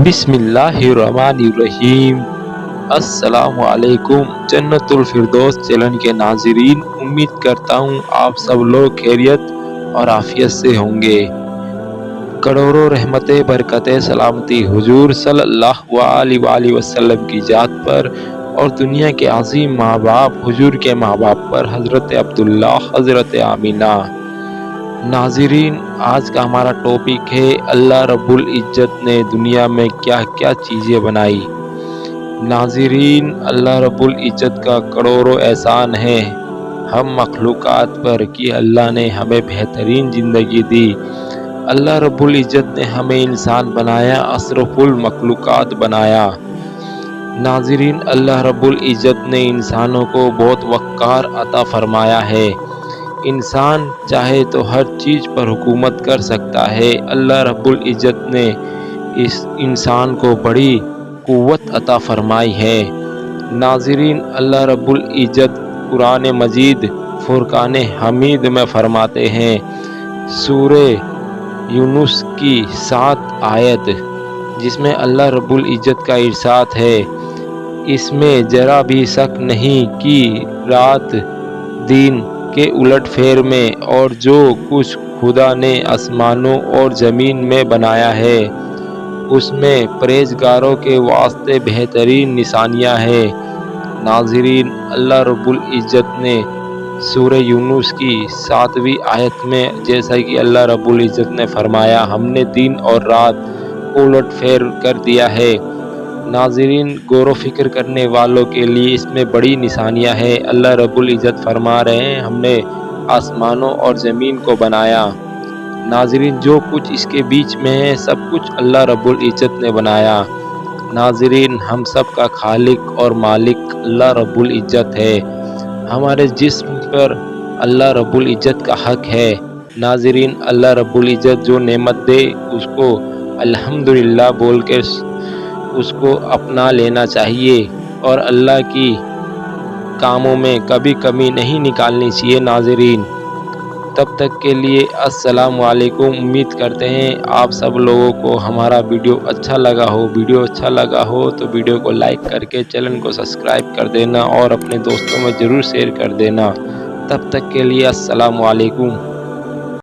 बिस्मिल्लाहिर्रहमानिर्रहीम। अस्सलाम वालेकुम जन्नतुल फिरदौस चैनल के नाज़रीन, उम्मीद करता हूँ आप सब लोग खैरियत और आफियत से होंगे। करोड़ों रहमतें बरकतें सलामती हुजूर सल्लल्लाहु अलैहि वसल्लम की जात पर और दुनिया के अजीम माँ बाप हुजूर के माँ बाप पर, हज़रत अब्दुल्ला, हज़रत आमीना। नाज़रीन, आज का हमारा टॉपिक है अल्लाह रब्बुल इज़्ज़त ने दुनिया में क्या क्या चीज़ें बनाई। नाज़रीन, अल्लाह रब्बुल इज़्ज़त का करोड़ों एहसान है हम मखलूक़ात पर कि अल्लाह ने हमें बेहतरीन ज़िंदगी दी। अल्लाह रब्बुल इज़्ज़त ने हमें इंसान बनाया, अशरफुल मखलूक़ात बनाया। नाज़रीन, अल्लाह रब्बुल इज़्ज़त ने इंसानों को बहुत वक़्कार अता फ़रमाया है। इंसान चाहे तो हर चीज़ पर हुकूमत कर सकता है। अल्लाह रब्बुल इज़्ज़त ने इस इंसान को बड़ी क़ुव्वत अता फ़रमाई है। नाज़रीन, अल्लाह रब्बुल इज़्ज़त कुरान मजीद फुरक़ान हमीद में फ़रमाते हैं, सूरे यूनुस की 7 आयत, जिसमें अल्लाह रब्बुल इज़्ज़त का इरशाद है, इसमें ज़रा भी शक नहीं कि रात दिन के उलट फेर में और जो कुछ खुदा ने आसमानों और ज़मीन में बनाया है उसमें परहेज़गारों के वास्ते बेहतरीन निशानियाँ हैं। नाज़रीन, अल्लाह रब्बुल इज़्ज़त ने सूरह यूनुस की 7वीं आयत में, जैसा कि अल्लाह रब्बुल इज़्ज़त ने फरमाया, हमने दिन और रात को उलट फेर कर दिया है। नाज़रीन, गौर व फ़िक्र करने वालों के लिए इसमें बड़ी निशानियाँ हैं। अल्लाह रब्बुल इज़्ज़त फरमा रहे हैं, हमने आसमानों और ज़मीन को बनाया। नाज़रीन, जो कुछ इसके बीच में है सब कुछ अल्लाह रब्बुल इज़्ज़त ने बनाया। नाज़रीन, हम सब का खालिक और मालिक अल्लाह रब्बुल इज़्ज़त है। हमारे जिस्म पर अल्लाह रब्बुल इज़्ज़त का हक है। नाज़रीन, अल्लाह रब्बुल इज़्ज़त जो नेमत दे उसको अल्हम्दुलिल्लाह बोल के उसको अपना लेना चाहिए और अल्लाह की कामों में कभी कमी नहीं निकालनी चाहिए। नाज़रीन, तब तक के लिए अस्सलाम वालेकुम। उम्मीद करते हैं आप सब लोगों को हमारा वीडियो अच्छा लगा हो। वीडियो अच्छा लगा हो तो वीडियो को लाइक करके चैनल को सब्सक्राइब कर देना और अपने दोस्तों में ज़रूर शेयर कर देना। तब तक के लिए अस्सलाम वालेकुम।